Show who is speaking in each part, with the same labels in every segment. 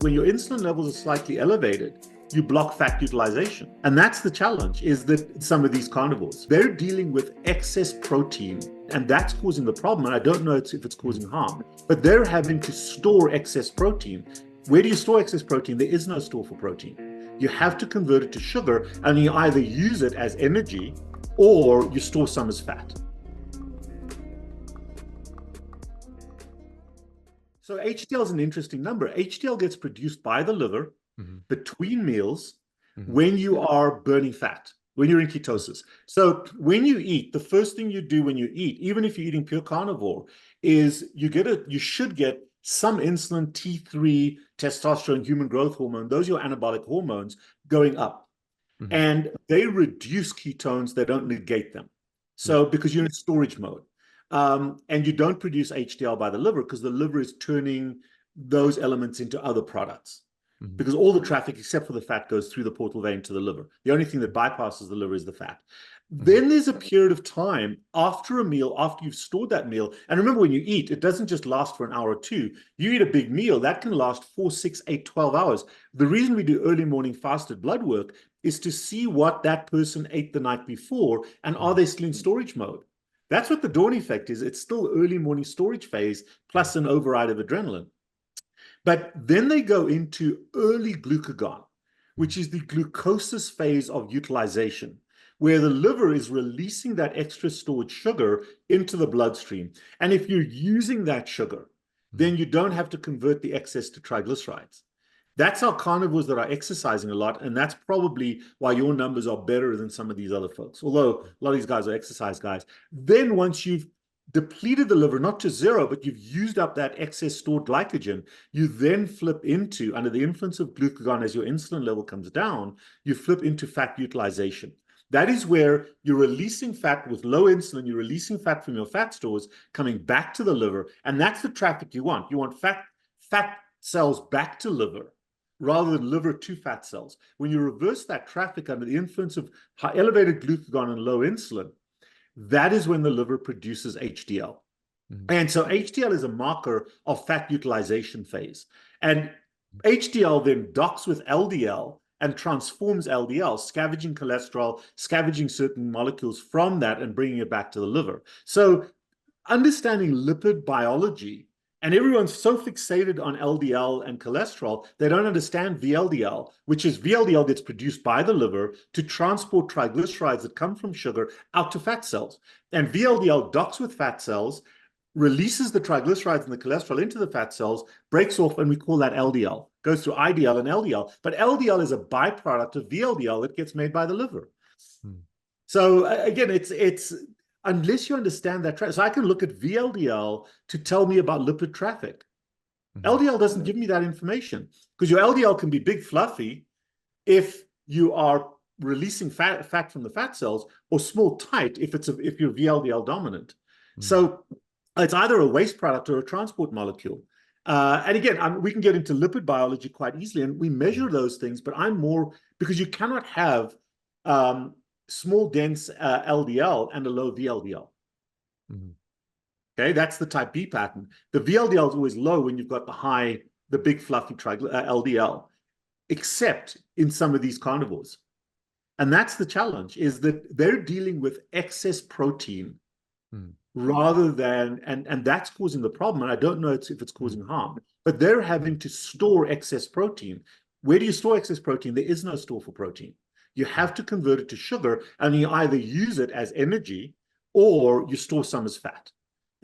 Speaker 1: When your insulin levels are slightly elevated, you block fat utilization. And that's the challenge, is that some of these carnivores, they're dealing with excess protein, and that's causing the problem. And I don't know if it's causing harm, but they're having to store excess protein. Where do you store excess protein? There is no store for protein. You have to convert it to sugar, and you either use it as energy or you store some as fat. So HDL is an interesting number. HDL gets produced by the liver between meals when you are burning fat, when you're in ketosis. So when you eat, the first thing you do when you eat, even if you're eating pure carnivore, is you should get some insulin, T3, testosterone, human growth hormone, those are your anabolic hormones going up. And they reduce ketones, they don't negate them. So because you're in storage mode. And you don't produce HDL by the liver because the liver is turning those elements into other products. Because all the traffic, except for the fat, goes through the portal vein to the liver. The only thing that bypasses the liver is the fat. Then there's a period of time after a meal, after you've stored that meal. And remember, when you eat, it doesn't just last for an hour or two. You eat a big meal, that can last 4, 6, 8, 12 hours. The reason we do early morning fasted blood work is to see what that person ate the night before, and are they still in storage mode? That's what the dawn effect is. It's still early morning storage phase plus an override of adrenaline. But then they go into early glucagon, which is the glucosis phase of utilization, where the liver is releasing that extra stored sugar into the bloodstream. And if you're using that sugar, then you don't have to convert the excess to triglycerides. That's how carnivores that are exercising a lot, and that's probably why your numbers are better than some of these other folks, although a lot of these guys are exercise guys. Then once you've depleted the liver, not to zero, but you've used up that excess stored glycogen, you then flip into, under the influence of glucagon, as your insulin level comes down, you flip into fat utilization. That is where you're releasing fat with low insulin, you're releasing fat from your fat stores, coming back to the liver, and that's the traffic you want. You want fat cells back to liver, rather than liver to fat cells. When you reverse that traffic under the influence of high elevated glucagon and low insulin, that is when the liver produces HDL. And so HDL is a marker of fat utilization phase. And HDL then docks with LDL and transforms LDL, scavenging cholesterol, scavenging certain molecules from that and bringing it back to the liver. So understanding lipid biology, and everyone's so fixated on LDL and cholesterol, they don't understand VLDL, which is VLDL gets produced by the liver to transport triglycerides that come from sugar out to fat cells. And VLDL docks with fat cells, releases the triglycerides and the cholesterol into the fat cells, breaks off, and we call that LDL. Goes through IDL and LDL. But LDL is a byproduct of VLDL that gets made by the liver. So again, it's unless you understand that traffic. So I can look at VLDL to tell me about lipid traffic. LDL doesn't give me that information, because your LDL can be big fluffy if you are releasing fat from the fat cells, or small tight if you're VLDL dominant. So it's either a waste product or a transport molecule. And again, we can get into lipid biology quite easily, and we measure those things, but I'm more, because you cannot have small, dense LDL and a low VLDL. Okay, that's the type B pattern. The VLDL is always low when you've got the big fluffy LDL, except in some of these carnivores. And that's the challenge, is that they're dealing with excess protein rather than, and that's causing the problem. And I don't know if it's causing harm, but they're having to store excess protein. Where do you store excess protein? There is no store for protein. You have to convert it to sugar, and you either use it as energy or you store some as fat.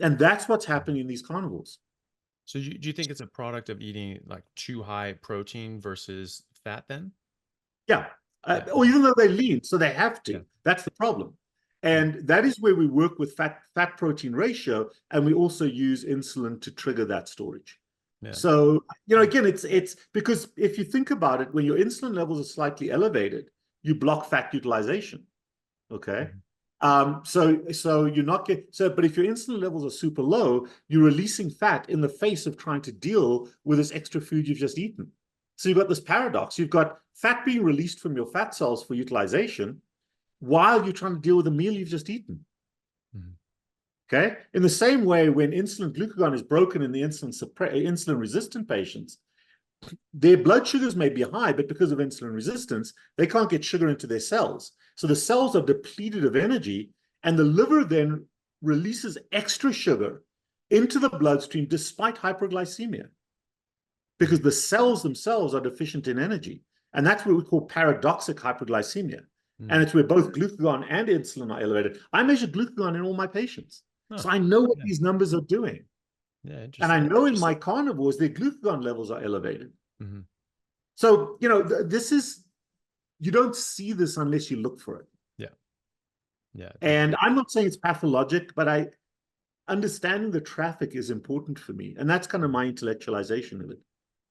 Speaker 1: And that's what's happening in these carnivores.
Speaker 2: So do you think it's a product of eating like too high protein versus fat then?
Speaker 1: Yeah. Or even though they're lean, so they have to. That's the problem. And that is where we work with fat protein ratio, and we also use insulin to trigger that storage. So, again, it's because if you think about it, when your insulin levels are slightly elevated, you block fat utilization. Okay. So you're not but if your insulin levels are super low, you're releasing fat in the face of trying to deal with this extra food you've just eaten. So you've got this paradox. You've got fat being released from your fat cells for utilization while you're trying to deal with a meal you've just eaten. Okay. In the same way, when insulin glucagon is broken in the insulin resistant patients, their blood sugars may be high, but because of insulin resistance, they can't get sugar into their cells. So the cells are depleted of energy, and the liver then releases extra sugar into the bloodstream despite hyperglycemia, because the cells themselves are deficient in energy. And that's what we call paradoxic hyperglycemia. And it's where both glucagon and insulin are elevated. I measure glucagon in all my patients. So I know what these numbers are doing.
Speaker 2: Yeah, interesting.
Speaker 1: And I know in my carnivores, their glucagon levels are elevated. So, you know, this is, you don't see this unless you look for it.
Speaker 2: Yeah.
Speaker 1: And I'm not saying it's pathologic, but understanding the traffic is important for me. And that's kind of my intellectualization of it.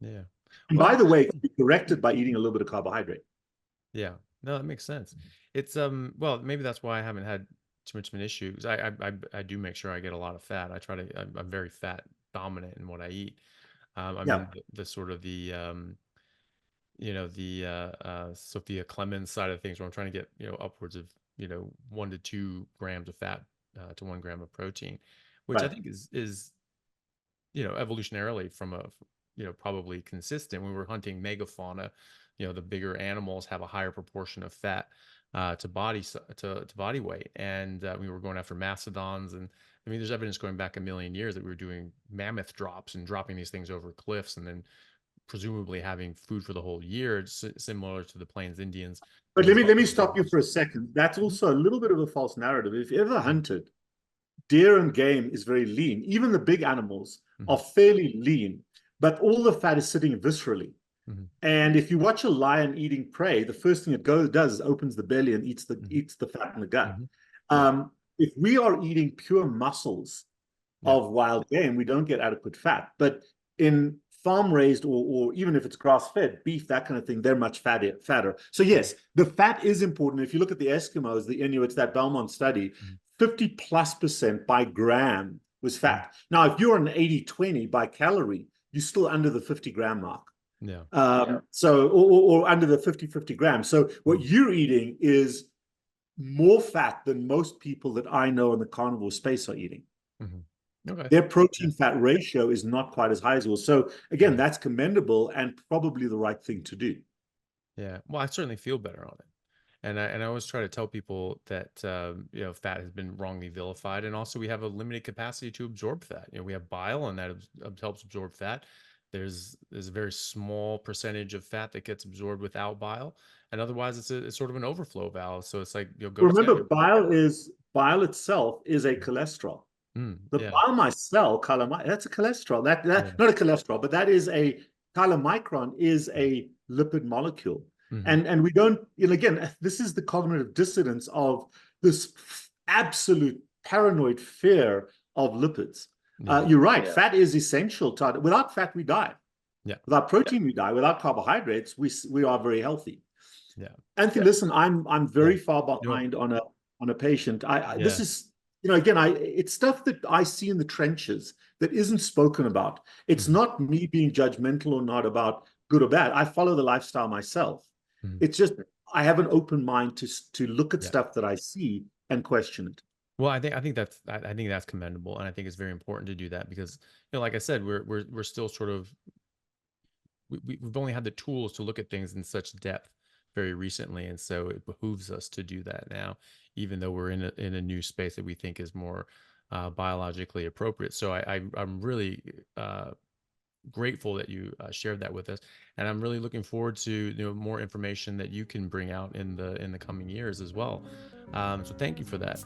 Speaker 2: Yeah.
Speaker 1: And by the way, it can be corrected by eating a little bit of carbohydrate.
Speaker 2: Yeah. No, that makes sense. It's well, maybe that's why I haven't had too much of an issue, because I do make sure I get a lot of fat. I'm very fat dominant in what I eat. I mean the sort of the you know, the Sophia Clemens side of things, where I'm trying to get, you know, upwards of, you know, 1 to 2 grams of fat to 1 gram of protein, which I think is, you know, evolutionarily from a, you know, probably consistent. When we're hunting megafauna, you know, the bigger animals have a higher proportion of fat to body weight, and we were going after mastodons, and I mean, there's evidence going back a million years that we were doing mammoth drops and dropping these things over cliffs, and then presumably having food for the whole year, similar to the Plains Indians.
Speaker 1: But let me stop you for a second. That's also a little bit of a false narrative. If you ever hunted, deer and game is very lean. Even the big animals are fairly lean, but all the fat is sitting viscerally. And if you watch a lion eating prey, the first thing it does is opens the belly and eats the fat in the gut. If we are eating pure muscles of wild game, we don't get adequate fat. But in farm raised, or even if it's grass fed beef, that kind of thing, they're much fatter. So yes, the fat is important. If you look at the Eskimos, the Inuits, that Belmont study, 50+% by gram was fat. Now, if you're an 80-20 by calorie, you're still under the 50-gram mark. So, or under the 50 grams. So what you're eating is more fat than most people that I know in the carnivore space are eating. Their protein fat ratio is not quite as high as yours. So again, that's commendable and probably the right thing to do.
Speaker 2: Yeah. Well, I certainly feel better on it. And I always try to tell people that, you know, fat has been wrongly vilified. And also we have a limited capacity to absorb fat. You know, we have bile, and that helps absorb fat. There's a very small percentage of fat that gets absorbed without bile. And otherwise it's sort of an overflow valve. So it's like, you'll go
Speaker 1: Remember, bile itself is a cholesterol. The bile that's a cholesterol. That not a cholesterol, but that is a chylomicron is a lipid molecule. And we don't, and again, this is the cognitive dissonance of this absolute paranoid fear of lipids. You're right. Fat is essential to, without fat, we die. Without protein, we die. Without carbohydrates, we are very healthy. Anthony, listen, I'm very far behind on a patient. This is, you know, again, it's stuff that I see in the trenches that isn't spoken about. It's not me being judgmental or not about good or bad. I follow the lifestyle myself. It's just I have an open mind to look at stuff that I see and question it.
Speaker 2: Well, I think that's commendable, and I think it's very important to do that, because, you know, like I said, we're still sort of, we've only had the tools to look at things in such depth very recently, and so it behooves us to do that now, even though we're in a new space that we think is more biologically appropriate. So I'm really grateful that you shared that with us, and I'm really looking forward to, you know, more information that you can bring out in the coming years as well. So thank you for that.